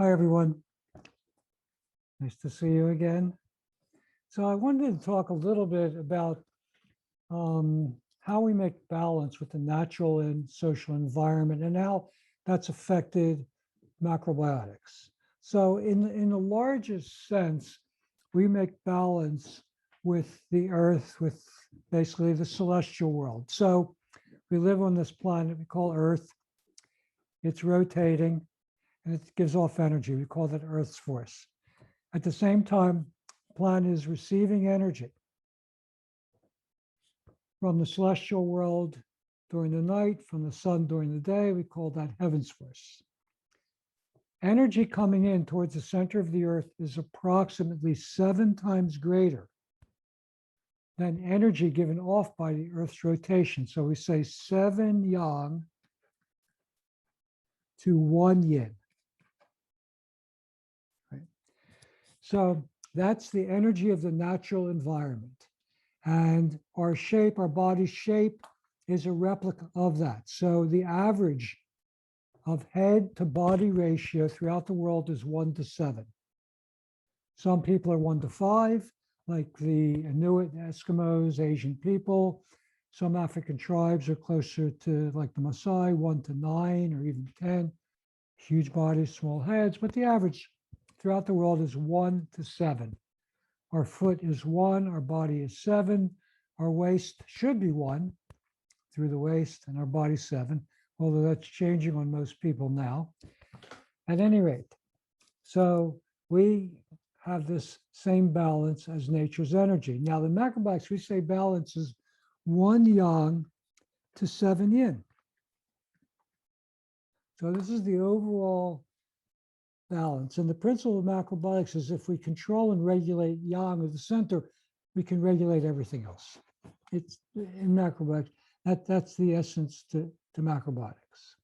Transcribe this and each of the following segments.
Hi, everyone. Nice to see you again. So I wanted to talk a little bit about how we make balance with the natural and social environment and how that's affected macrobiotics. So in the largest sense, we make balance with the earth, with basically the celestial world. So we live on this planet we call Earth. It's rotating and it gives off energy. We call that Earth's force. At the same time, the planet is receiving energy from the celestial world during the night, from the sun during the day. We call that heaven's force. Energy coming in towards the center of the Earth is approximately 7 times greater than energy given off by the Earth's rotation. So we say 7 yang to 1 yin. Right? So that's the energy of the natural environment. And our shape, our body's shape is a replica of that. So the average of head to body ratio throughout the world is 1 to 7. Some people are 1 to 5, like the Inuit, Eskimos, Asian people. Some African tribes are closer to, like the Maasai, 1 to 9 or even 10. Huge bodies, small heads, but the average throughout the world is 1 to 7. Our foot is 1, our body is 7, our waist should be 1 through the waist, and our body 7, although that's changing on most people now. At any rate, so we have this same balance as nature's energy. Now, the macrobiotics, we say balance is 1 yang to 7 yin. So this is the overall balance. And the principle of macrobiotics is if we control and regulate yang of the center, we can regulate everything else. It's in macrobiotics. That's the essence to macrobiotics.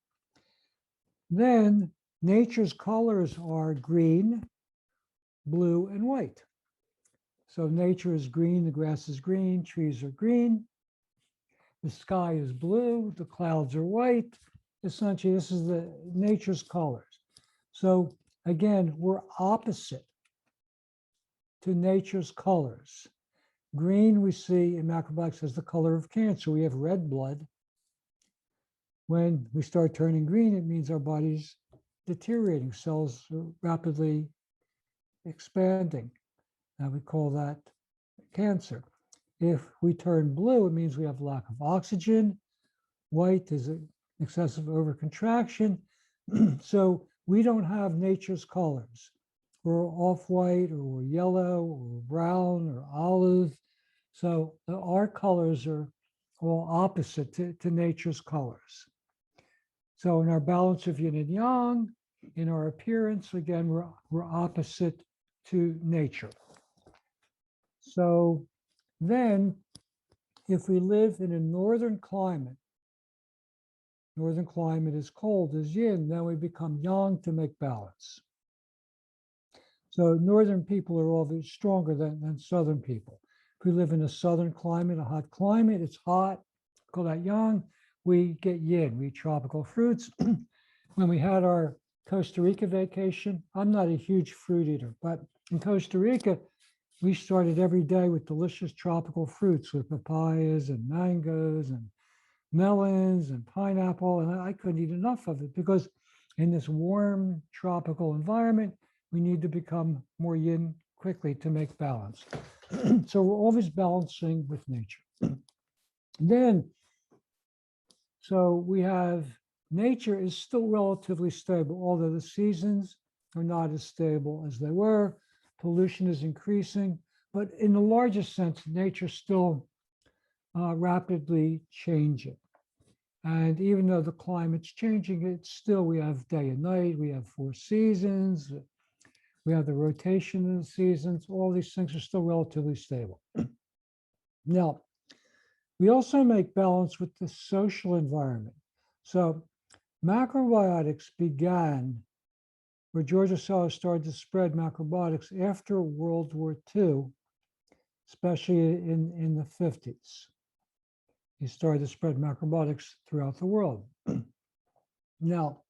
Then nature's colors are green, blue, and white. So nature is green, the grass is green, trees are green, the sky is blue, the clouds are white. Essentially, this is the nature's colors. So again, we're opposite to nature's colors. Green we see in macrobiotics as the color of cancer. We have red blood. When we start turning green, it means our body's deteriorating, cells are rapidly expanding. Now we call that cancer. If we turn blue, it means we have lack of oxygen. White is excessive overcontraction. So we don't have nature's colors. We're off-white or we're yellow or brown or olive. So our colors are all opposite to nature's colors. So in our balance of yin and yang, in our appearance, again, we're opposite to nature. So then if we live in a northern climate is cold as yin, then we become yang to make balance. So northern people are always stronger than southern people. If we live in a southern climate, a hot climate, it's hot, call that yang, we get yin, we eat tropical fruits. When we had our Costa Rica vacation, I'm not a huge fruit eater, but in Costa Rica, we started every day with delicious tropical fruits with papayas and mangoes and melons and pineapple, and I couldn't eat enough of it because in this warm tropical environment, we need to become more yin quickly to make balance. So we're always balancing with nature. Then, so we have nature is still relatively stable, although the seasons are not as stable as they were. Pollution is increasing, but in the largest sense, nature's still rapidly changing. And even though the climate's changing, it's still, we have day and night, we have 4 seasons, we have the rotation of the seasons, all these things are still relatively stable. Now, we also make balance with the social environment. So macrobiotics began, where George Osella started to spread macrobiotics after World War II, especially in the 50s. He started to spread macrobiotics throughout the world. Now,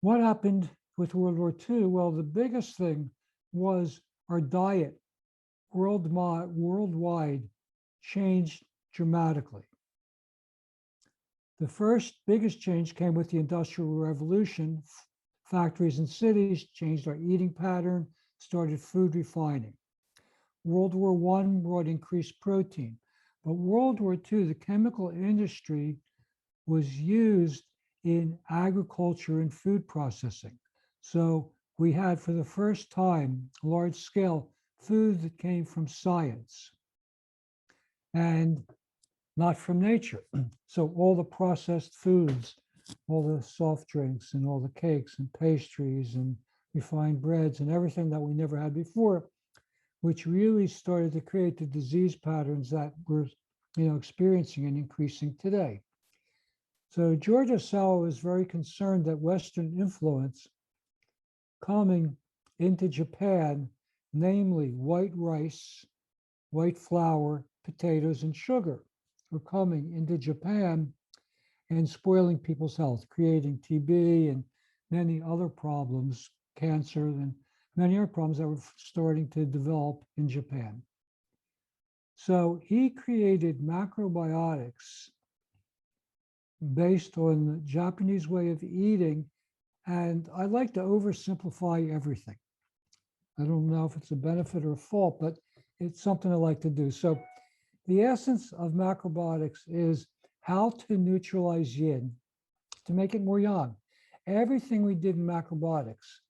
what happened with World War II? Well, the biggest thing was our diet worldwide changed dramatically. The first biggest change came with the Industrial Revolution. Factories and cities changed our eating pattern, started food refining. World War I brought increased protein. But World War II, the chemical industry was used in agriculture and food processing. So we had, for the first time, large scale food that came from science and not from nature. So all the processed foods, all the soft drinks and all the cakes and pastries and refined breads and everything that we never had before, which really started to create the disease patterns that we're experiencing and increasing today. So George Osawa was very concerned that Western influence coming into Japan, namely white rice, white flour, potatoes, and sugar, were coming into Japan and spoiling people's health, creating TB and many other problems, cancer, and many other problems that were starting to develop in Japan. So he created macrobiotics based on the Japanese way of eating. And I like to oversimplify everything. I don't know if it's a benefit or a fault, but it's something I like to do. So the essence of macrobiotics is how to neutralize yin, to make it more yang. Everything we did in macrobiotics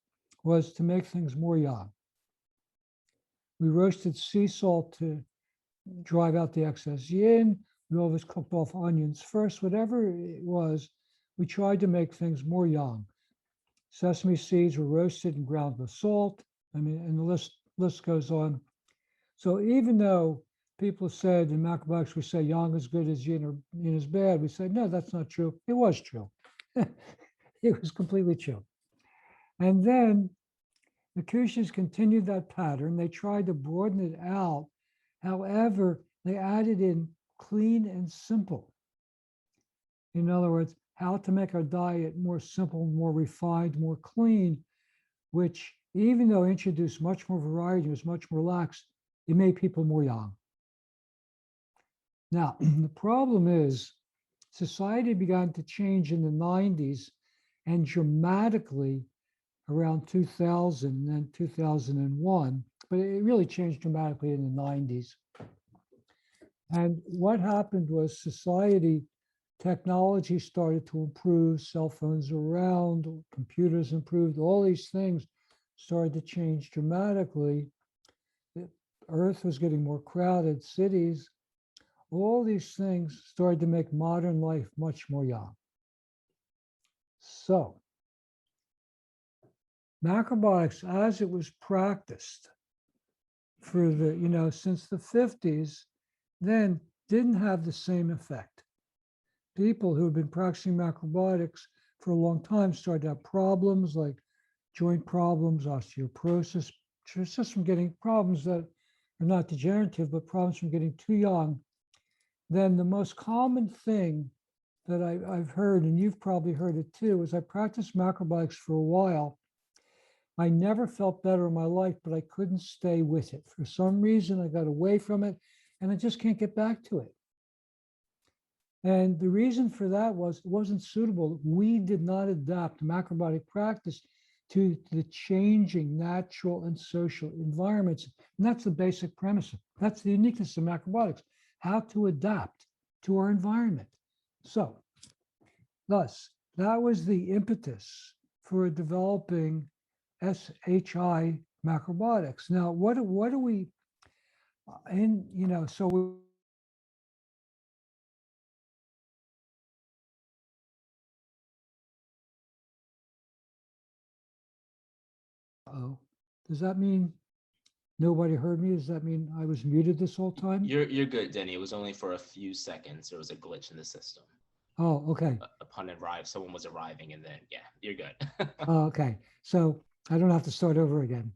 was to make things more yang. We roasted sea salt to drive out the excess yin. We always cooked off onions first. Whatever it was, we tried to make things more yang. Sesame seeds were roasted and ground with salt. I mean, and the list goes on. So even though people said in macrobiotics, we say yang is good as yin or yin is bad, we said, no, that's not true. It was true. It was completely true. And then the Kushis continued that pattern. They tried to broaden it out. However, they added in clean and simple. In other words, how to make our diet more simple, more refined, more clean, which even though introduced much more variety, was much more lax, it made people more young. Now, the problem is society began to change in the 90s and dramatically around 2000 and 2001, but it really changed dramatically in the 90s. And what happened was society, technology started to improve, cell phones around, computers improved, all these things started to change dramatically. The Earth was getting more crowded, cities, all these things started to make modern life much more young. So, macrobiotics, as it was practiced for the, since the 50s, then didn't have the same effect. People who had been practicing macrobiotics for a long time started to have problems like joint problems, osteoporosis, just from getting problems that are not degenerative, but problems from getting too young. Then the most common thing that I've heard, and you've probably heard it too, is I practiced macrobiotics for a while. I never felt better in my life, but I couldn't stay with it. For some reason, I got away from it, and I just can't get back to it. And the reason for that was it wasn't suitable. We did not adapt macrobiotic practice to the changing natural and social environments. And that's the basic premise. That's the uniqueness of macrobiotics, how to adapt to our environment. So, thus, that was the impetus for developing SHI macrobiotics. Now, what do we, so we, does that mean nobody heard me? Does that mean I was muted this whole time? You're good, Denny. It was only for a few seconds. There was a glitch in the system. Oh, okay. Upon arrival, someone was arriving, and then you're good. Oh, okay. So I don't have to start over again.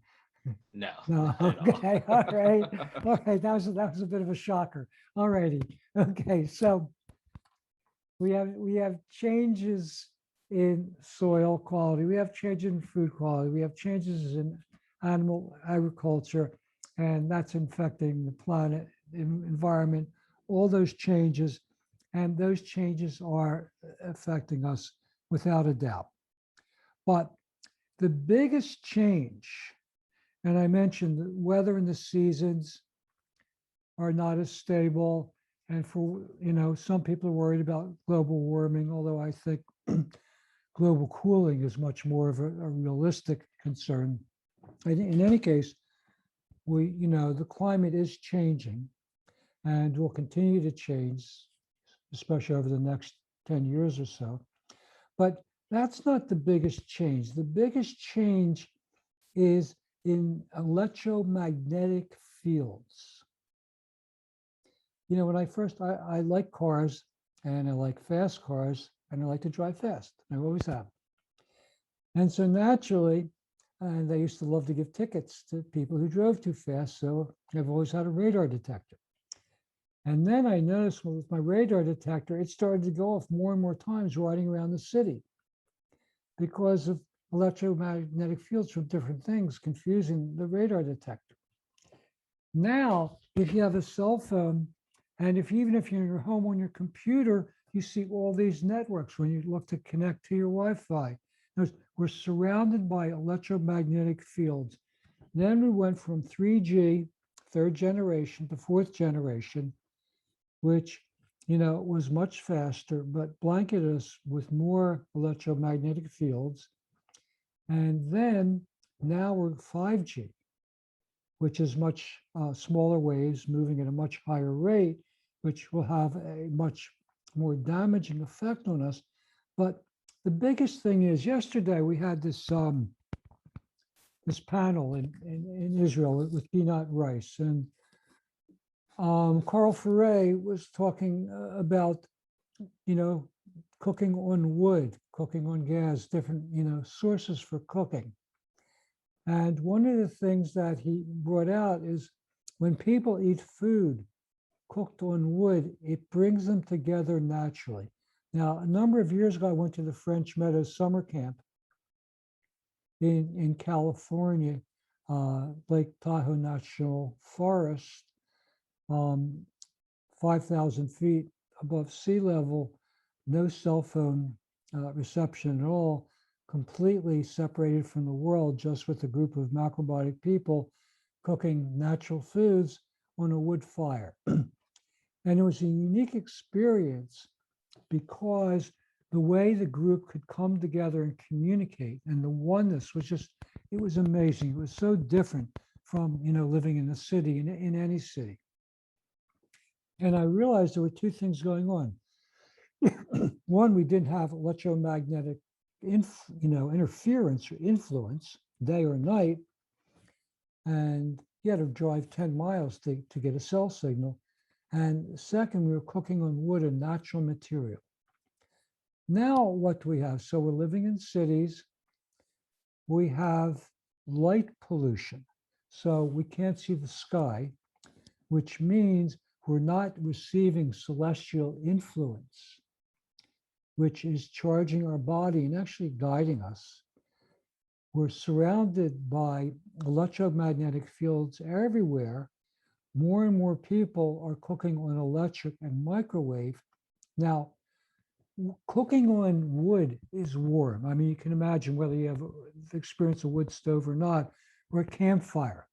No. No. Okay. All right. All right. That was a bit of a shocker. All righty. Okay. So we have changes in soil quality, we have changes in food quality, we have changes in animal agriculture, and that's infecting the planet, environment, all those changes, and those changes are affecting us without a doubt. But the biggest change, and I mentioned the weather and the seasons are not as stable, and for, some people are worried about global warming, although I think global cooling is much more of a realistic concern. In any case, the climate is changing and will continue to change, especially over the next 10 years or so. But that's not the biggest change. The biggest change is in electromagnetic fields. When I like cars, and I like fast cars, and I like to drive fast. I always have. And so naturally, and they used to love to give tickets to people who drove too fast. So I've always had a radar detector. And then I noticed with my radar detector, it started to go off more and more times riding around the city because of electromagnetic fields from different things confusing the radar detector. Now, if you have a cell phone, and even if you're in your home on your computer, you see all these networks when you look to connect to your Wi-Fi. We're surrounded by electromagnetic fields. Then we went from 3G, third generation, to fourth generation, which, was much faster, but blanketed us with more electromagnetic fields. And then now we're 5G, which is much smaller waves moving at a much higher rate, which will have a much more damaging effect on us. But the biggest thing is, yesterday we had this this panel in Israel with peanut rice, and Carl Ferre was talking about, cooking on wood, cooking on gas, different, sources for cooking. And one of the things that he brought out is when people eat food cooked on wood, it brings them together naturally. Now, a number of years ago, I went to the French Meadows summer camp in California, Lake Tahoe National Forest, 5,000 feet above sea level, no cell phone reception at all, completely separated from the world, just with a group of macrobiotic people cooking natural foods on a wood fire. And it was a unique experience because the way the group could come together and communicate, and the oneness was just, it was amazing. It was so different from, living in the city, in any city. And I realized there were two things going on. One, we didn't have electromagnetic interference or influence day or night. And you had to drive 10 miles to get a cell signal. And second, we were cooking on wood, a natural material. Now, what do we have? So we're living in cities. We have light pollution. So we can't see the sky, which means we're not receiving celestial influence, which is charging our body and actually guiding us. We're surrounded by electromagnetic fields everywhere. More and more people are cooking on electric and microwave. Now, cooking on wood is warm. I mean, you can imagine whether you have experienced a wood stove or not, or a campfire,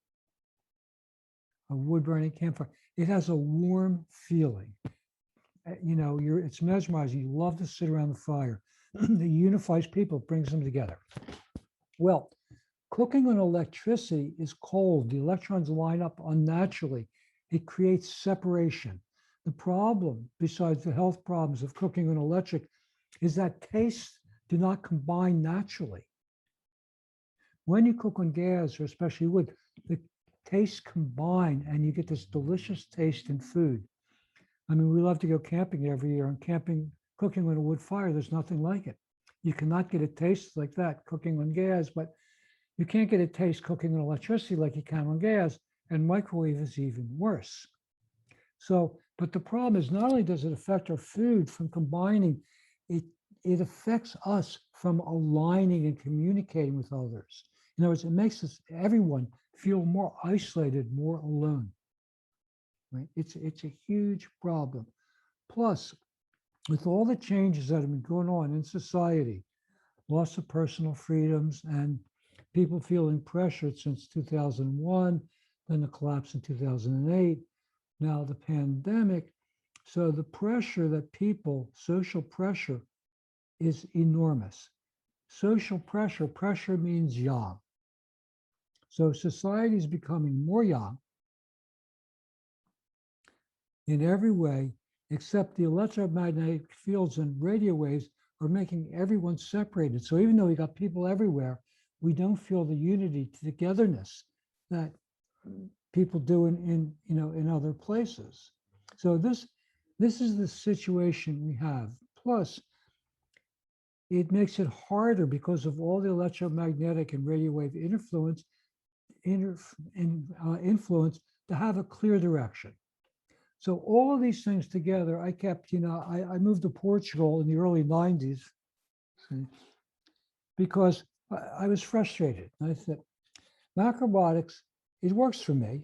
a wood burning campfire. It has a warm feeling. It's mesmerizing. You love to sit around the fire. It unifies people, brings them together. Well, cooking on electricity is cold. The electrons line up unnaturally. It creates separation. The problem, besides the health problems of cooking on electric, is that tastes do not combine naturally. When you cook on gas, or especially wood, the tastes combine and you get this delicious taste in food. I mean, we love to go camping every year, and cooking on a wood fire, there's nothing like it. You cannot get a taste like that cooking on gas, but you can't get a taste cooking on electricity like you can on gas, and microwave is even worse. So, but the problem is, not only does it affect our food from combining, it affects us from aligning and communicating with others. In other words, it makes everyone feel more isolated, more alone. Right? It's a huge problem. Plus, with all the changes that have been going on in society, loss of personal freedoms and people feeling pressured since 2001, then the collapse in 2008, now the pandemic. So the pressure that social pressure is enormous. Social pressure means yang. So society is becoming more yang in every way, except the electromagnetic fields and radio waves are making everyone separated. So even though we got people everywhere, we don't feel the unity, togetherness that people do in other places. So this is the situation we have. Plus, it makes it harder because of all the electromagnetic and radio wave influence to have a clear direction. So all of these things together, I kept, I moved to Portugal in the early 90s because I was frustrated. I said, macrobiotics, it works for me.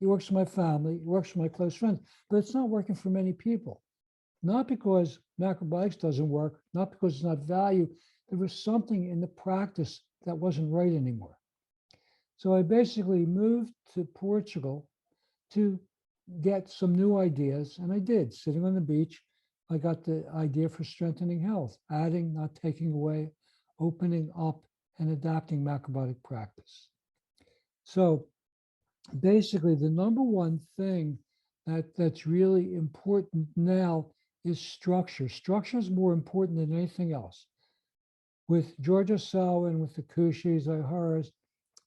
It works for my family. It works for my close friends, but it's not working for many people. Not because macrobiotics doesn't work, not because it's not value. There was something in the practice that wasn't right anymore. So I basically moved to Portugal to get some new ideas, and I did. Sitting on the beach, I got the idea for strengthening health, adding, not taking away, opening up, and adapting macrobiotic practice. So basically, the number one thing that's really important now is structure. Structure is more important than anything else. With Georgia Selwyn, with the Kushis, Iharas,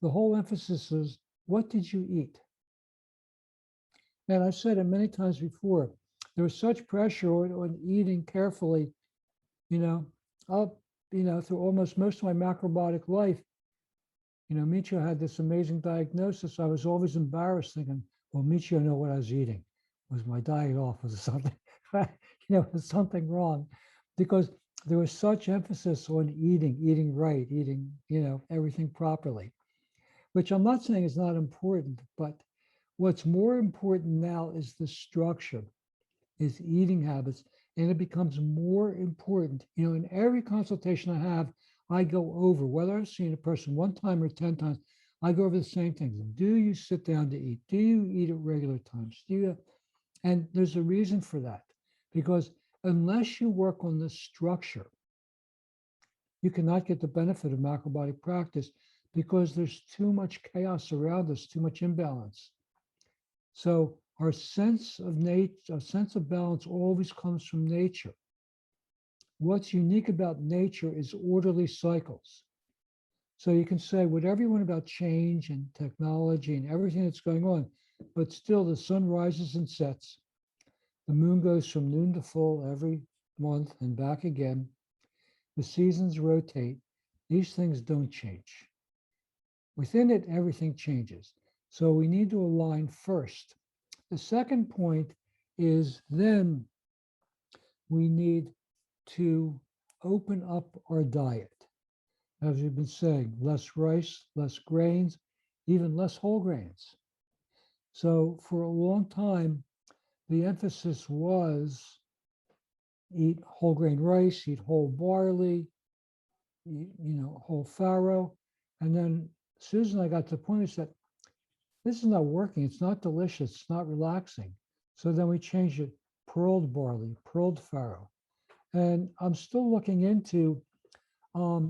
the whole emphasis is, what did you eat? And I've said it many times before, there was such pressure on eating carefully, through almost most of my macrobiotic life. Michio had this amazing diagnosis. I was always embarrassed thinking, well, Michio knew what I was eating. Was my diet off? Was something, was something wrong? Because there was such emphasis on eating right, eating, everything properly, which I'm not saying is not important, but what's more important now is the structure, is eating habits, and it becomes more important. In every consultation I have, I go over, whether I've seen a person 1 time or 10 times, I go over the same things. Do you sit down to eat? Do you eat at regular times? And there's a reason for that, because unless you work on the structure, you cannot get the benefit of macrobiotic practice because there's too much chaos around us, too much imbalance. So our sense of nature, a sense of balance always comes from nature. What's unique about nature is orderly cycles. So you can say whatever you want about change and technology and everything that's going on, but still the sun rises and sets. The moon goes from noon to full every month and back again. The seasons rotate. These things don't change. Within it, everything changes. So we need to align first. The second point is then we need to open up our diet. As we've been saying, less rice, less grains, even less whole grains. So for a long time, the emphasis was eat whole grain rice, eat whole barley, whole farro. And then Susan and I got to the point where she said, this is not working. It's not delicious. It's not relaxing. So then we changed it, pearled barley, pearled farro. And I'm still looking into a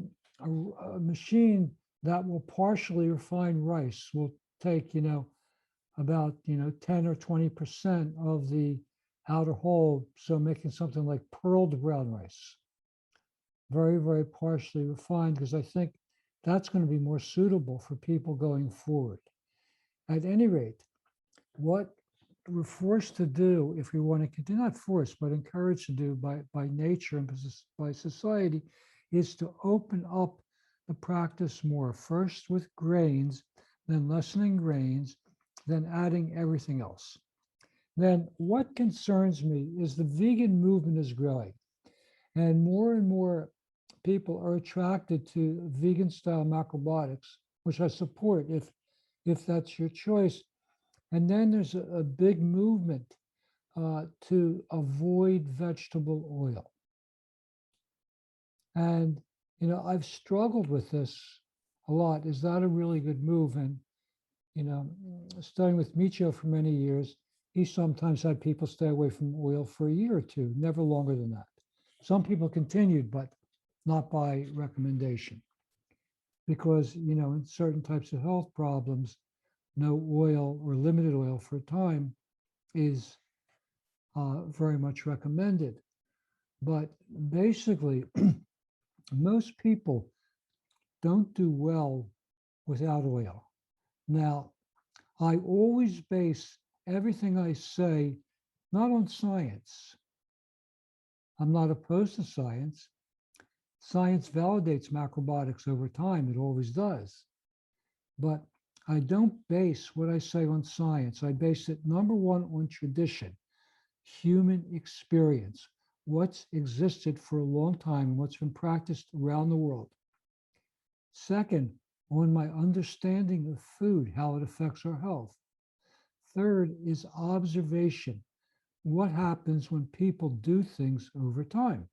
machine that will partially refine rice. Will take, about, 10 or 20% of the outer hull. So making something like pearled brown rice. Very, very partially refined, because I think that's going to be more suitable for people going forward. At any rate, what we're forced to do, if we want to continue, not forced, but encouraged to do by nature and by society, is to open up the practice more, first with grains, then lessening grains, then adding everything else. Then what concerns me is the vegan movement is growing, and more people are attracted to vegan style macrobiotics, which I support if that's your choice. And then there's a big movement to avoid vegetable oil. And, you know, I've struggled with this a lot. Is that a really good move? And, you know, studying with Michio for many years, he sometimes had people stay away from oil for a year or two, never longer than that. Some people continued, but not by recommendation. Because, you know, in certain types of health problems, no oil or limited oil for a time is very much recommended. But basically, most people don't do well without oil. Now, I always base everything I say not on science. I'm not opposed to science. Science validates macrobiotics over time. It always does. But I don't base what I say on science. I base it, number one, on tradition, human experience, what's existed for a long time and what's been practiced around the world. Second, on my understanding of food, how it affects our health. Third is observation. What happens when people do things over time?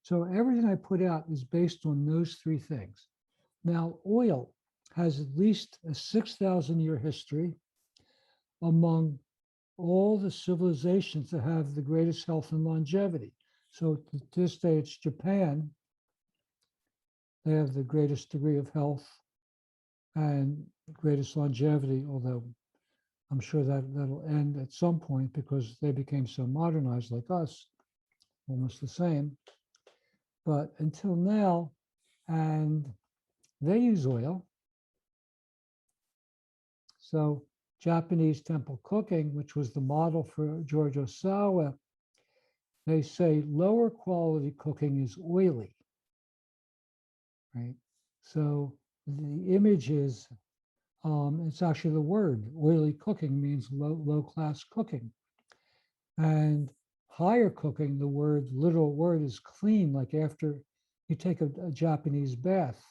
So everything I put out is based on those three things. Now, oil has at least a 6,000-year history among all the civilizations that have the greatest health and longevity. So to this day, it's Japan. They have the greatest degree of health and greatest longevity, although I'm sure that that'll end at some point because they became so modernized like us, almost the same. But until now, and they use oil. So Japanese temple cooking, which was the model for George Osawa, they say lower quality cooking is oily, right? So the image is, it's actually the word, oily cooking means low class cooking. And higher cooking, the literal word is clean, like after you take a Japanese bath,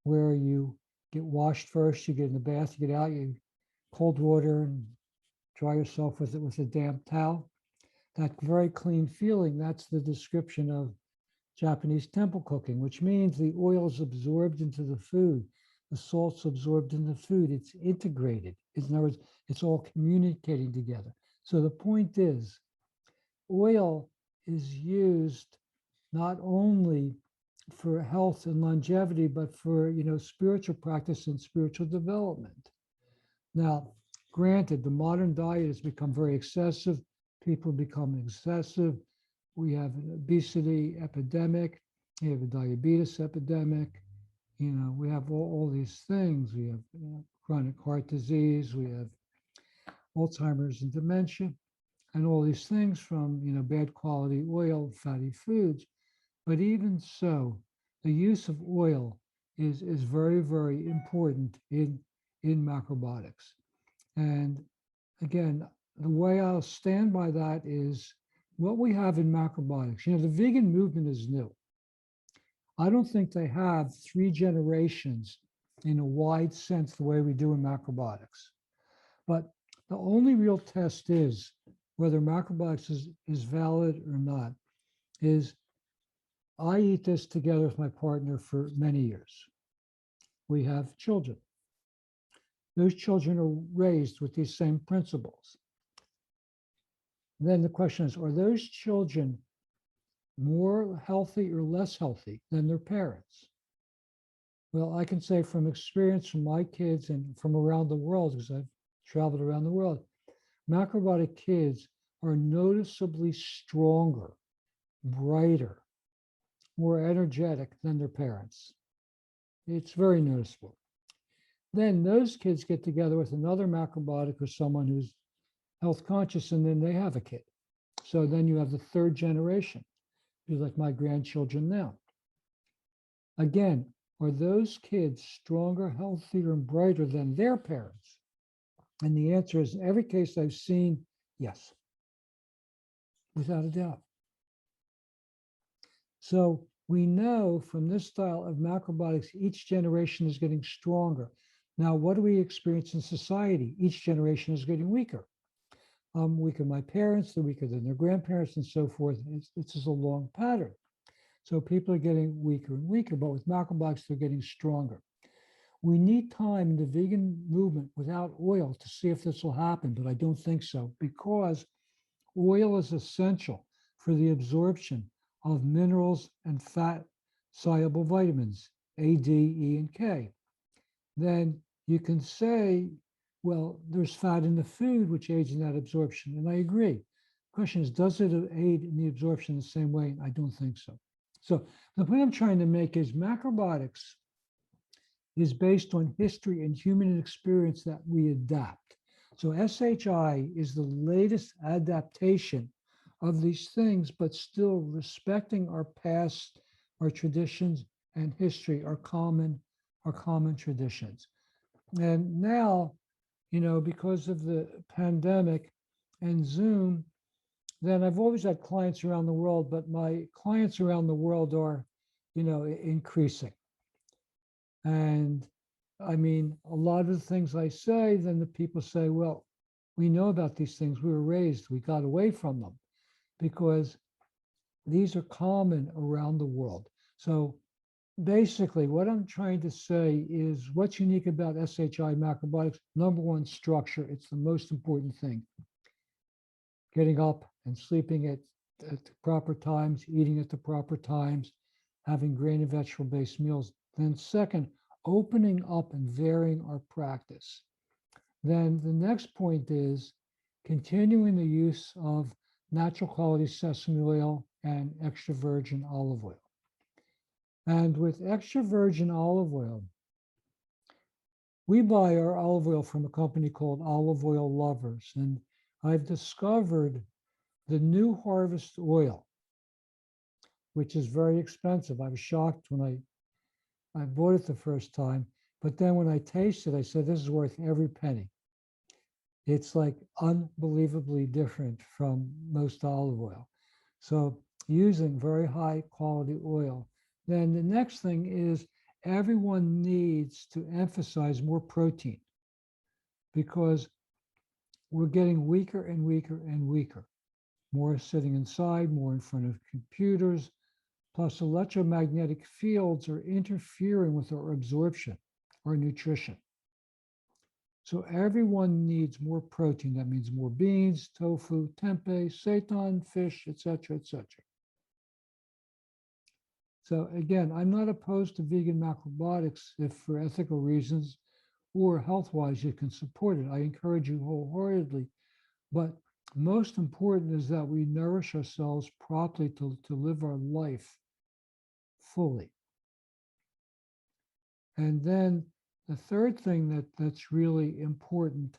where you get washed first, you get in the bath, you get out, you cold water and dry yourself with it with a damp towel. That very clean feeling, that's the description of Japanese temple cooking, which means the oil is absorbed into the food, the salt's absorbed in the food, it's integrated. In other words, it's all communicating together. So the point is, oil is used not only for health and longevity, but for, you know, spiritual practice and spiritual development. Now, granted, the modern diet has become very excessive. People become excessive. We have an obesity epidemic. We have a diabetes epidemic. You know, we have all these things. We have, you know, chronic heart disease. We have Alzheimer's and dementia, and all these things from, you know, bad quality oil, fatty foods. But even so, the use of oil is very, very important in macrobiotics. And again, the way I'll stand by that is what we have in macrobiotics. You know, the vegan movement is new. I don't think they have 3 generations in a wide sense the way we do in macrobiotics. But the only real test is whether macrobiotics is valid or not is I eat this together with my partner for many years. We have children. Those children are raised with these same principles. Then the question is, are those children more healthy or less healthy than their parents? Well, I can say from experience from my kids and from around the world, because I've traveled around the world, macrobiotic kids are noticeably stronger, brighter, more energetic than their parents. It's very noticeable. Then those kids get together with another macrobiotic or someone who's health conscious, and then they have a kid. So then you have the 3rd generation, be like my grandchildren now. Again, are those kids stronger, healthier, and brighter than their parents? And the answer is, in every case I've seen, yes, without a doubt. So We know from this style of macrobiotics, each generation is getting stronger. Now, what do we experience in society? Each generation is getting weaker. Weaker than my parents, they're weaker than their grandparents, and so forth. It's just a long pattern. So people are getting weaker and weaker, but with macrobiotics, they're getting stronger. We need time in the vegan movement without oil to see if this will happen, but I don't think so, because oil is essential for the absorption of minerals and fat-soluble vitamins, A, D, E, and K. Then you can say, well, there's fat in the food, which aids in that absorption, and I agree. The question is, does it aid in the absorption the same way? I don't think so. So the point I'm trying to make is macrobiotics is based on history and human experience that we adapt. So SHI is the latest adaptation of these things, but still respecting our past, our traditions, and history, our common traditions. And now, because of the pandemic and Zoom, then I've always had clients around the world, but my clients around the world are, increasing. And I mean, a lot of the things I say, then the people say, well, we know about these things. We were raised, we got away from them because these are common around the world. So basically, what I'm trying to say is what's unique about SHI macrobiotics. Number one, structure. It's the most important thing. Getting up and sleeping at the proper times, eating at the proper times, having grain and vegetable-based meals. Then second, opening up and varying our practice. Then the next point is continuing the use of natural quality sesame oil and extra virgin olive oil. And with extra virgin olive oil, we buy our olive oil from a company called Olive Oil Lovers. And I've discovered the New Harvest oil, which is very expensive. I was shocked when I bought it the first time, but then when I tasted it, I said, this is worth every penny. It's like unbelievably different from most olive oil. So using very high quality oil. Then the next thing is everyone needs to emphasize more protein because we're getting weaker and weaker and weaker. More sitting inside, more in front of computers, plus electromagnetic fields are interfering with our absorption, our nutrition. So everyone needs more protein. That means more beans, tofu, tempeh, seitan, fish, etc., etc. So again, I'm not opposed to vegan macrobiotics if for ethical reasons or health-wise you can support it. I encourage you wholeheartedly. But most important is that we nourish ourselves properly to live our life fully. And then the third thing that's really important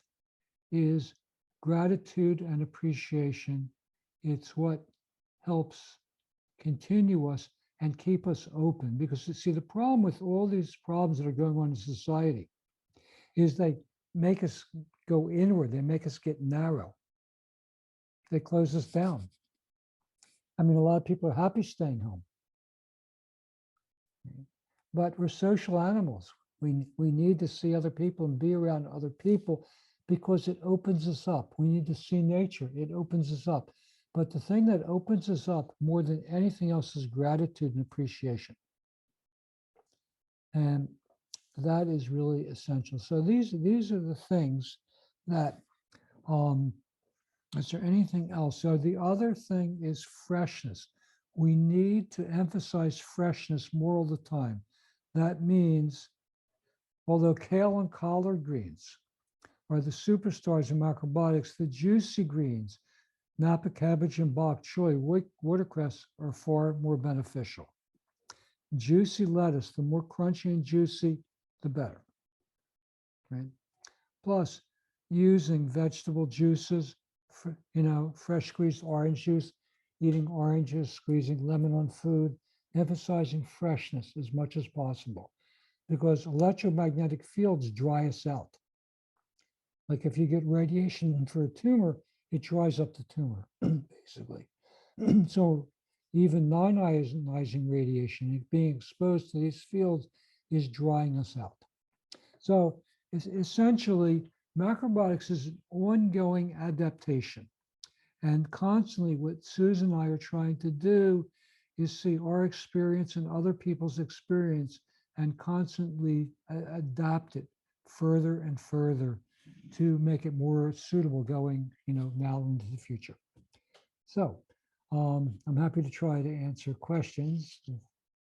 is gratitude and appreciation. It's what helps continue us and keep us open. Because see, the problem with all these problems that are going on in society is they make us go inward. They make us get narrow. They close us down. I mean, a lot of people are happy staying home. But we're social animals. We need to see other people and be around other people because it opens us up. We need to see nature. It opens us up. But the thing that opens us up more than anything else is gratitude and appreciation. And that is really essential. So these are the things that, is there anything else? So the other thing is freshness. We need to emphasize freshness more all the time. That means, although kale and collard greens are the superstars in macrobiotics, the juicy greens, Napa cabbage and bok choy, watercress are far more beneficial. Juicy lettuce, the more crunchy and juicy, the better. Right? Plus, using vegetable juices, fresh squeezed orange juice, eating oranges, squeezing lemon on food, emphasizing freshness as much as possible, because electromagnetic fields dry us out. Like if you get radiation for a tumor, it dries up the tumor, basically. So even non-ionizing radiation, being exposed to these fields is drying us out. So essentially, macrobiotics is an ongoing adaptation. And constantly, what Susan and I are trying to do is see our experience and other people's experience and constantly adapt it further and further to make it more suitable going, now into the future. So I'm happy to try to answer questions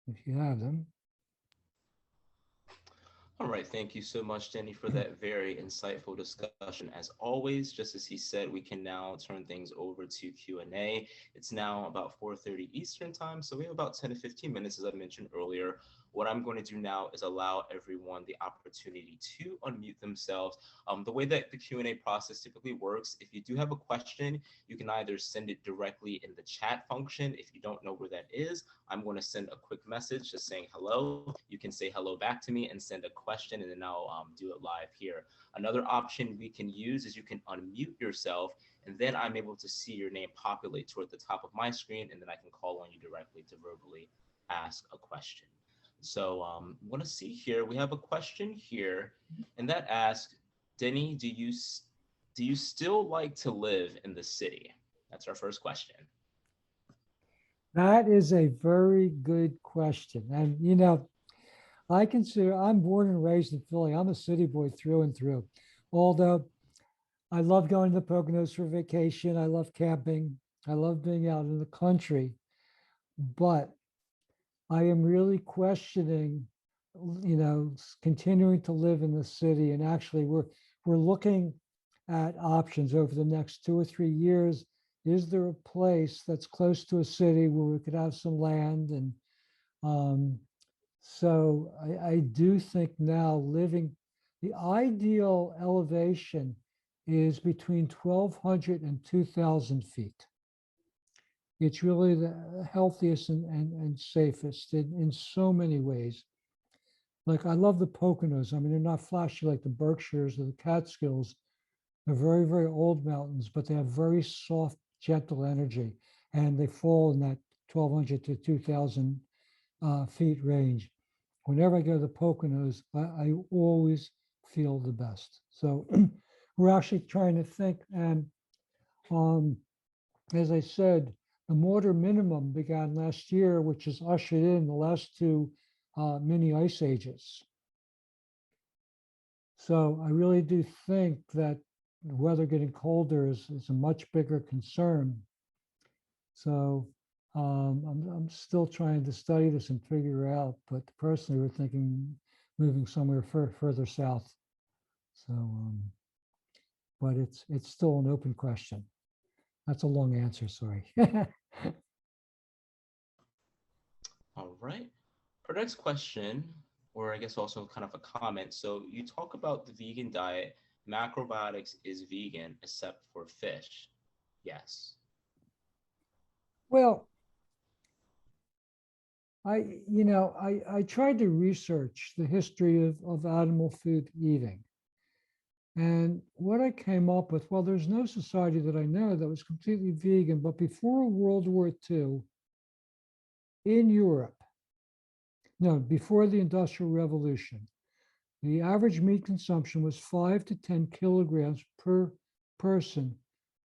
if you have them. All right, thank you so much, Denny, for that very insightful discussion. As always, just as he said, we can now turn things over to Q&A. It's now about 4:30 Eastern time, so we have about 10 to 15 minutes, as I mentioned earlier. What I'm going to do now is allow everyone the opportunity to unmute themselves. The way that the Q&A process typically works, if you do have a question, you can either send it directly in the chat function. If you don't know where that is, I'm going to send a quick message just saying hello. You can say hello back to me and send a question, and then I'll do it live here. Another option we can use is you can unmute yourself, and then I'm able to see your name populate toward the top of my screen, and then I can call on you directly to verbally ask a question. So I want to see here. We have a question here, and that asks, Denny, do you still like to live in the city? That's our first question. That is a very good question. And, I consider I'm born and raised in Philly. I'm a city boy through and through. Although I love going to the Poconos for vacation, I love camping, I love being out in the country, but I am really questioning, continuing to live in the city. And actually, we're looking at options over the next 2 or 3 years. Is there a place that's close to a city where we could have some land? And so I do think now the ideal elevation is between 1,200 and 2,000 feet. It's really the healthiest and safest in so many ways. Like I love the Poconos. I mean, they're not flashy like the Berkshires or the Catskills. They're very, very old mountains, but they have very soft, gentle energy, and they fall in that 1,200 to 2,000 feet range. Whenever I go to the Poconos, I always feel the best. So we're actually trying to think, and as I said, the mortar minimum began last year, which has ushered in the last 2 mini ice ages. So I really do think that the weather getting colder is a much bigger concern. So I'm still trying to study this and figure out, but personally, we're thinking moving somewhere further south. So, but it's still an open question. That's a long answer, sorry. All right. Our next question, or I guess also kind of a comment. So you talk about the vegan diet. Macrobiotics is vegan except for fish. Yes. Well, I tried to research the history of animal food eating. And what I came up with, well, there's no society that I know that was completely vegan, but before World War II, in Europe, no, before the Industrial Revolution, the average meat consumption was 5 to 10 kilograms per person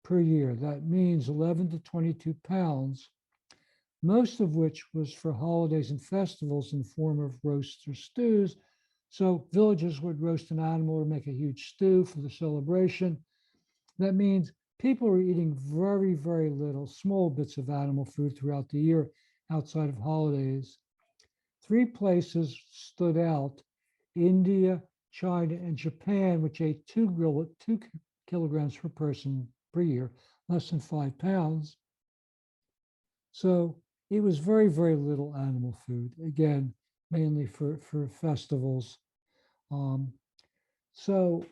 per year. That means 11 to 22 pounds, most of which was for holidays and festivals in the form of roasts or stews. So villages would roast an animal or make a huge stew for the celebration. That means people are eating very, very little, small bits of animal food throughout the year outside of holidays. 3 places stood out: India, China, and Japan, which ate 2 kilograms per person per year, less than 5 pounds. So it was very, very little animal food, again, mainly for festivals. So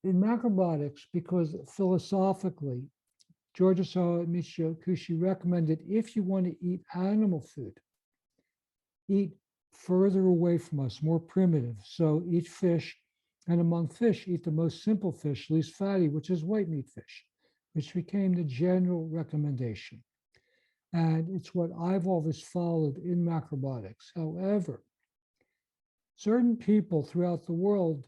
in macrobiotics, because philosophically, George Michio Kushi recommended if you want to eat animal food, eat further away from us, more primitive. So eat fish, and among fish, eat the most simple fish, least fatty, which is white meat fish, which became the general recommendation. And it's what I've always followed in macrobiotics. However, certain people throughout the world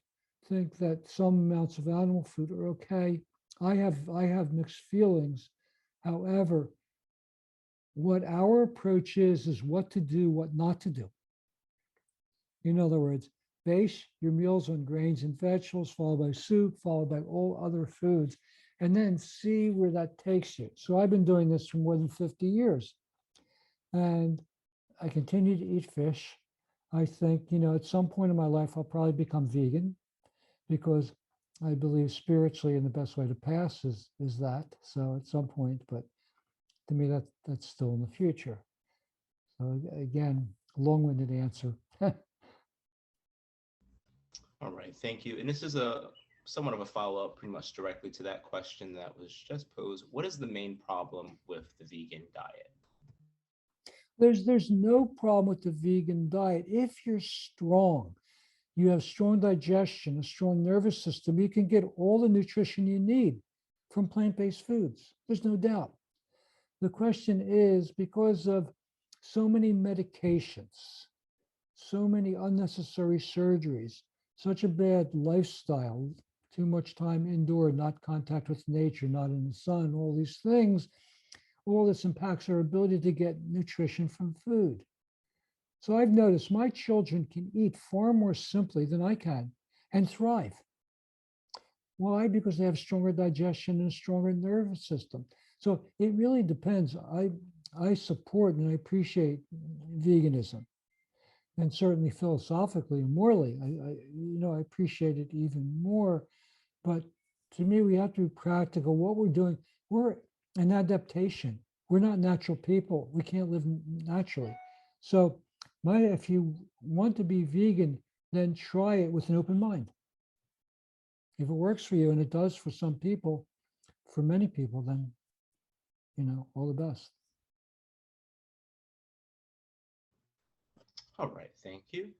think that some amounts of animal food are okay. I have mixed feelings. However, what our approach is what to do, what not to do. In other words, base your meals on grains and vegetables, followed by soup, followed by all other foods, and then see where that takes you. So I've been doing this for more than 50 years, and I continue to eat fish. I think, at some point in my life, I'll probably become vegan because I believe spiritually in the best way to pass is that. So at some point, but to me, that's still in the future. So again, long-winded answer. All right, thank you. And this is a somewhat of a follow-up pretty much directly to that question that was just posed. What is the main problem with the vegan diet? There's no problem with the vegan diet. If you're strong, you have strong digestion, a strong nervous system, you can get all the nutrition you need from plant-based foods. There's no doubt. The question is, because of so many medications, so many unnecessary surgeries, such a bad lifestyle, too much time indoor, not contact with nature, not in the sun, all these things, all this impacts our ability to get nutrition from food. So I've noticed my children can eat far more simply than I can and thrive. Why? Because they have stronger digestion and a stronger nervous system. So it really depends. I support and I appreciate veganism, and certainly philosophically and morally, I appreciate it even more. But to me, we have to be practical. What we're doing, we're an adaptation. We're not natural people. We can't live naturally. So, if you want to be vegan, then try it with an open mind. If it works for you, and it does for some people, for many people, then all the best. All right, thank you.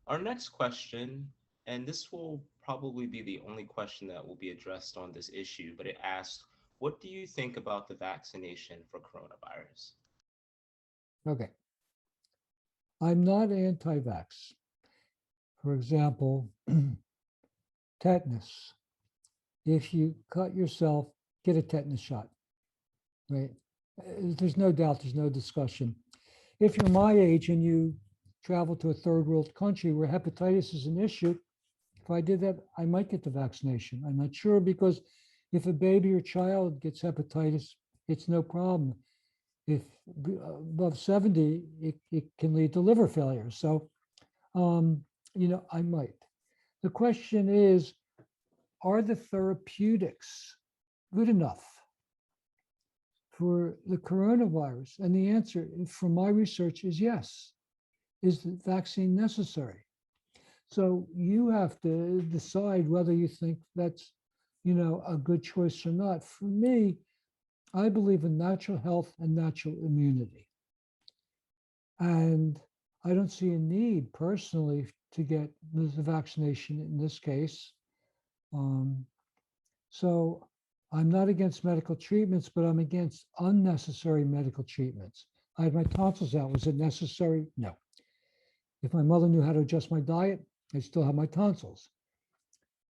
Our next question, and this will probably be the only question that will be addressed on this issue, but it asks, what do you think about the vaccination for coronavirus? Okay. I'm not anti-vax. For example, tetanus. If you cut yourself, get a tetanus shot, right? There's no doubt, there's no discussion. If you're my age and you travel to a third world country where hepatitis is an issue, if I did that, I might get the vaccination. I'm not sure, because if a baby or child gets hepatitis, it's no problem. If above 70, it can lead to liver failure. So, I might. The question is, are the therapeutics good enough for the coronavirus? And the answer from my research is yes. Is the vaccine necessary? So you have to decide whether you think that's, a good choice or not. For me, I believe in natural health and natural immunity. And I don't see a need personally to get the vaccination in this case. So I'm not against medical treatments, but I'm against unnecessary medical treatments. I had my tonsils out. Was it necessary? No. If my mother knew how to adjust my diet, I still have my tonsils.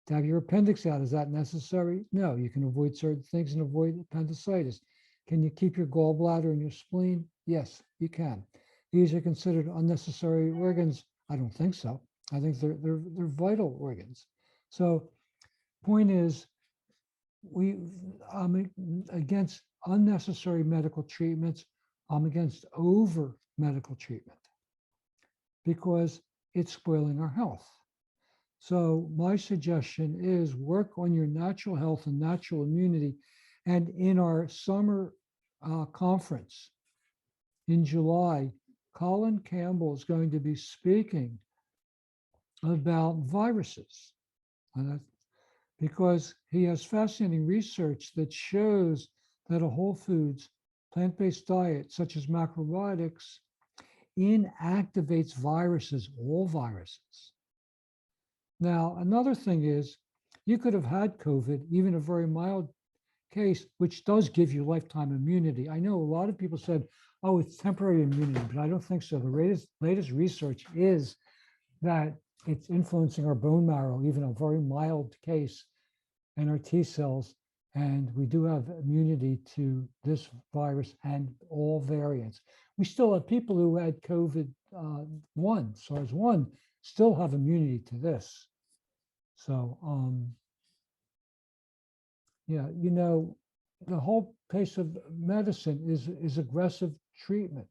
To have your appendix out, is that necessary? No. You can avoid certain things and avoid appendicitis. Can you keep your gallbladder and your spleen? Yes, you can. These are considered unnecessary organs. I don't think so. I think they're vital organs. So, point is, I'm against unnecessary medical treatments. I'm against over medical treatment because it's spoiling our health. So my suggestion is work on your natural health and natural immunity. And in our summer conference in July, Colin Campbell is going to be speaking about viruses, because he has fascinating research that shows that a whole foods, plant-based diet, such as macrobiotics, inactivates viruses, all viruses. Now, another thing is, you could have had COVID, even a very mild case, which does give you lifetime immunity. I know a lot of people said, oh, it's temporary immunity, but I don't think so. The latest research is that it's influencing our bone marrow, even a very mild case, and our T cells. And we do have immunity to this virus and all variants. We still have people who had COVID-1, SARS-1, still have immunity to this. So, yeah, the whole pace of medicine is aggressive treatment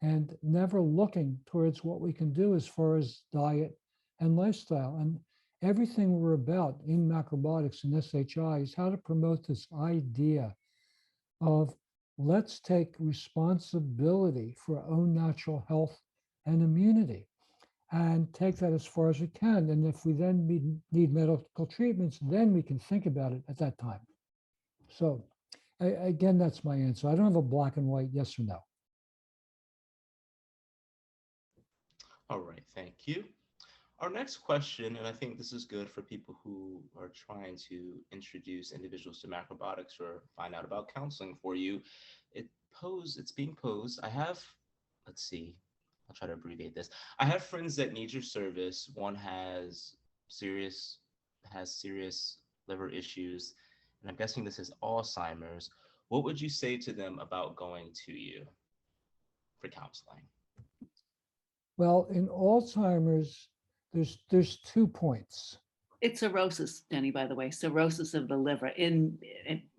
and never looking towards what we can do as far as diet and lifestyle. And everything we're about in macrobiotics and SHI is how to promote this idea of let's take responsibility for our own natural health and immunity and take that as far as we can. And if we then need medical treatments, then we can think about it at that time. So again, that's my answer. I don't have a black and white yes or no. All right, thank you. Our next question, and I think this is good for people who are trying to introduce individuals to macrobiotics or find out about counseling for you. It's being posed. Let's see, I'll try to abbreviate this. I have friends that need your service. One has serious liver issues, and I'm guessing this is Alzheimer's. What would you say to them about going to you for counseling? Well, in Alzheimer's, there's 2 points. It's cirrhosis, Denny, by the way, cirrhosis of the liver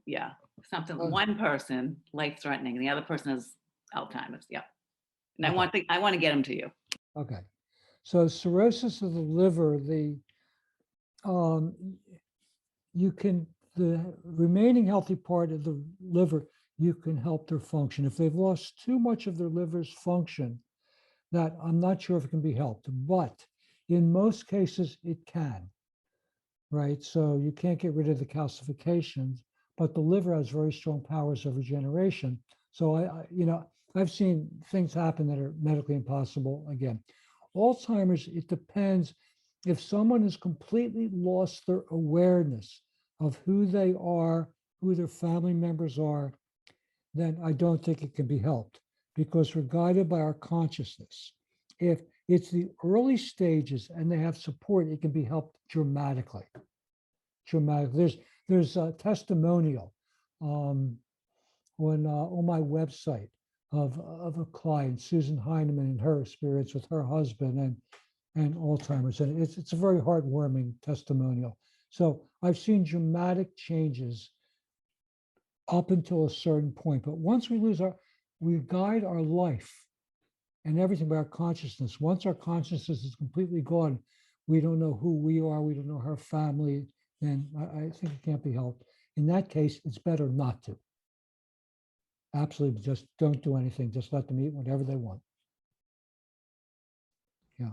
yeah, something, one person life-threatening, the other person has Alzheimer's, yeah. And Okay. I want to get them to you. Okay. So cirrhosis of the liver, the remaining healthy part of the liver, you can help their function. If they've lost too much of their liver's function, that I'm not sure if it can be helped, but in most cases it can, right? So you can't get rid of the calcifications, but the liver has very strong powers of regeneration. So I've seen things happen that are medically impossible. Again, Alzheimer's, it depends. If someone has completely lost their awareness of who they are, who their family members are, then I don't think it can be helped because we're guided by our consciousness. If it's the early stages and they have support, it can be helped dramatically. There's a testimonial on my website of a client, Susan Heineman, and her experience with her husband and Alzheimer's, and it's a very heartwarming testimonial. So I've seen dramatic changes up until a certain point, but once we guide our life and everything by our consciousness. Once our consciousness is completely gone, we don't know who we are, we don't know our family, then I think it can't be helped. In that case, it's better not to. Absolutely, just don't do anything. Just let them eat whatever they want. Yeah.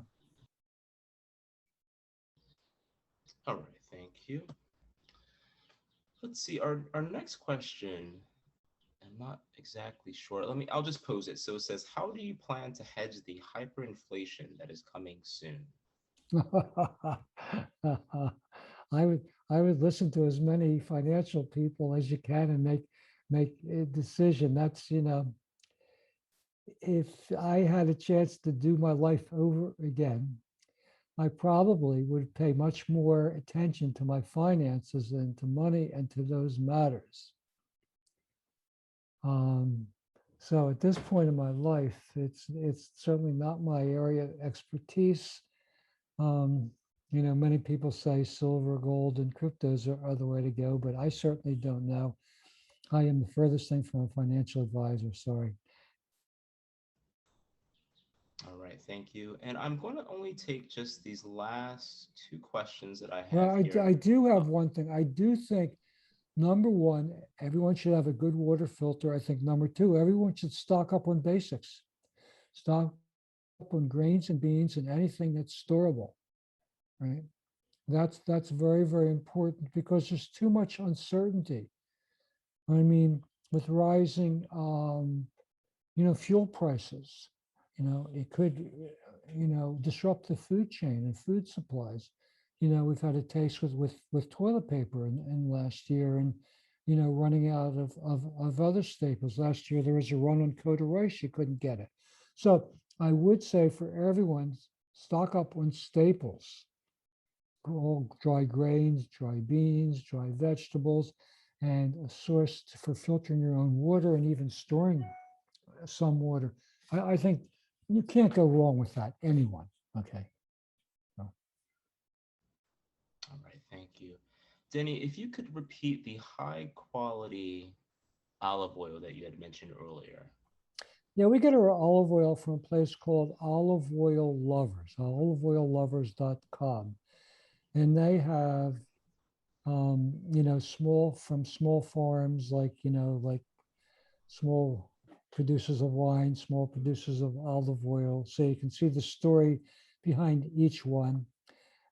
All right, thank you. Let's see, our next question, I'm not exactly sure. I'll just pose it. So it says, how do you plan to hedge the hyperinflation that is coming soon? I would listen to as many financial people as you can and make a decision. That's, if I had a chance to do my life over again, I probably would pay much more attention to my finances and to money and to those matters. So at this point in my life, it's certainly not my area of expertise. Many people say silver, gold, and cryptos are the way to go, but I certainly don't know. I am the furthest thing from a financial advisor, sorry. All right, thank you. And I'm going to only take just these last 2 questions that I have Well, here. I do have one thing. I do think, number one, everyone should have a good water filter. I think number two, everyone should stock up on basics. Stock up on grains and beans and anything that's storable, right? That's very, very important because there's too much uncertainty. I mean, with rising, fuel prices, it could, disrupt the food chain and food supplies. We've had a taste with toilet paper in last year, and running out of other staples. Last year, there was a run on corduroy. You couldn't get it. So I would say for everyone, stock up on staples, all dry grains, dry beans, dry vegetables, and a source for filtering your own water and even storing some water. I think you can't go wrong with that, anyone, okay? All right, thank you. Denny, if you could repeat the high quality olive oil that you had mentioned earlier. Yeah, we get our olive oil from a place called Olive Oil Lovers, oliveoillovers.com. And they have, from small farms, like small producers of wine, small producers of olive oil. So you can see the story behind each one.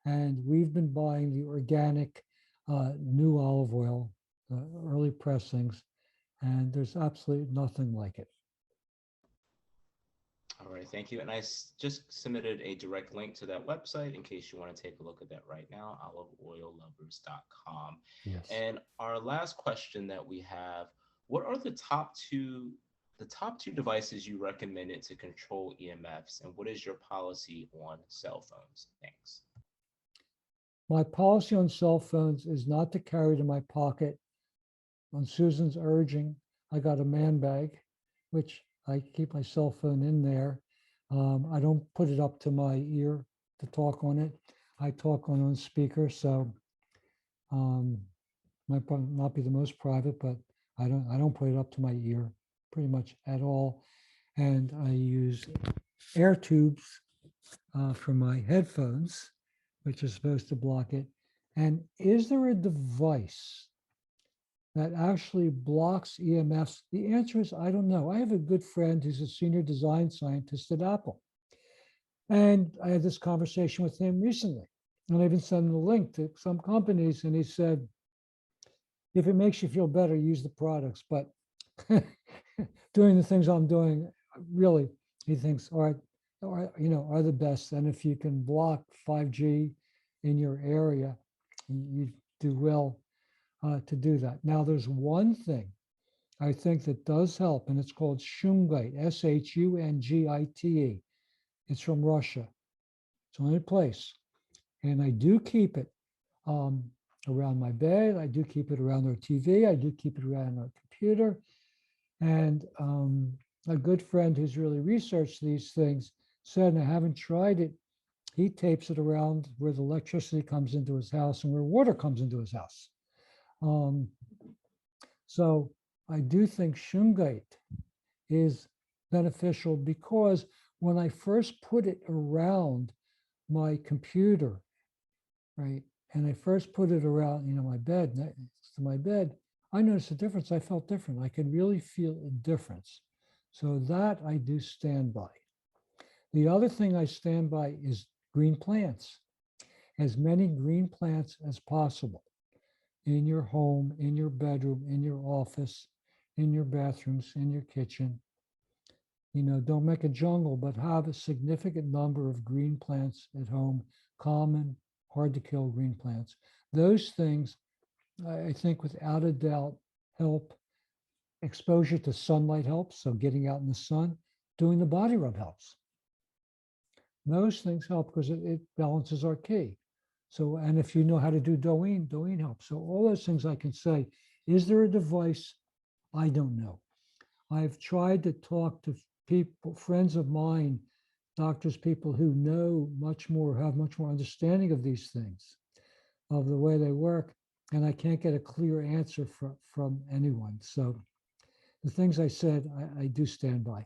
And we've been buying the organic new olive oil, early pressings, and there's absolutely nothing like it. All right, thank you. And I just submitted a direct link to that website in case you want to take a look at that right now, oliveoillovers.com. Yes. And our last question that we have, what are the top two devices you recommended to control EMFs, and what is your policy on cell phones? Thanks. My policy on cell phones is not to carry to my pocket. On Susan's urging, I got a man bag, which I keep my cell phone in there. I don't put it up to my ear to talk on it. I talk on speaker, so might not be the most private, but I don't put it up to my ear pretty much at all. And I use air tubes for my headphones, which is supposed to block it. And is there a device that actually blocks EMFs? The answer is, I don't know. I have a good friend who's a senior design scientist at Apple. And I had this conversation with him recently. And I even sent him a link to some companies. And he said, if it makes you feel better, use the products. But doing the things I'm doing, really, he thinks are the best. And if you can block 5G in your area, you do well to do that. Now, there's one thing I think that does help, and it's called Shungite, Shungite. It's from Russia. It's the only place. And I do keep it around my bed. I do keep it around our TV. I do keep it around our computer. And a good friend who's really researched these things said, and I haven't tried it, he tapes it around where the electricity comes into his house and where water comes into his house. So I do think Shungite is beneficial, because when I first put it around my computer, right, and I first put it around, my bed, next to my bed, I noticed a difference. I felt different. I could really feel a difference. So that I do stand by. The other thing I stand by is green plants. As many green plants as possible in your home, in your bedroom, in your office, in your bathrooms, in your kitchen. Don't make a jungle, but have a significant number of green plants at home, common, hard to kill green plants. Those things, I think, without a doubt, help. Exposure to sunlight helps. So getting out in the sun, doing the body rub helps. Those things help because it balances our ki. So, and if you know how to do Douyin helps. So all those things I can say. Is there a device? I don't know. I've tried to talk to people, friends of mine, doctors, people who know much more, have much more understanding of these things, of the way they work, and I can't get a clear answer from anyone. So the things I said, I do stand by.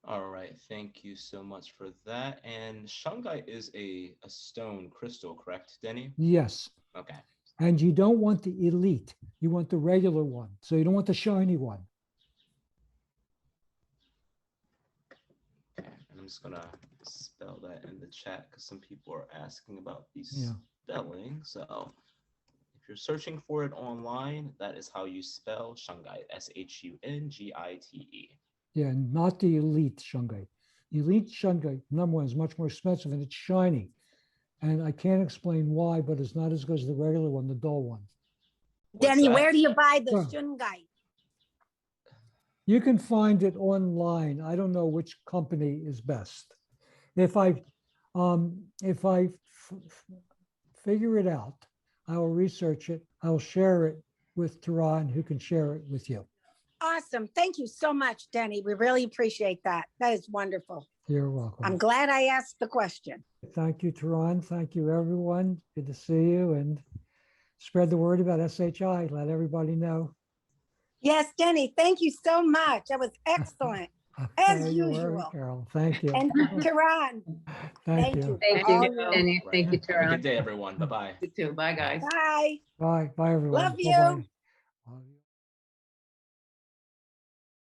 All right, thank you so much for that. And shungite is a stone crystal, correct, Denny? Yes. Okay. And you don't want the elite. You want the regular one. So you don't want the shiny one. Okay, and I'm just gonna spell that in the chat because some people are asking about the spelling. So if you're searching for it online, that is how you spell shungite, Shungite. Yeah, not the elite shungite. Elite shungite, number one, is much more expensive and it's shiny. And I can't explain why, but it's not as good as the regular one, the dull one. What's Denny, that? where do you buy the Sure. Shungite? You can find it online. I don't know which company is best. If I figure it out, I will research it. I will share it with Tehran, who can share it with you. Awesome. Thank you so much, Denny. We really appreciate that. That is wonderful. You're welcome. I'm glad I asked the question. Thank you, Tehran. Thank you, everyone. Good to see you, and spread the word about SHI. Let everybody know. Yes, Denny, thank you so much. That was excellent. As You're welcome, usual. Carol. Thank you. And Tehran, Thank you. Thank All you, right. Denny. Thank you, Have a Tehran. good day, everyone. Bye-bye. You too. Bye, guys. bye. Bye. Bye, everyone. Love you. Bye-bye.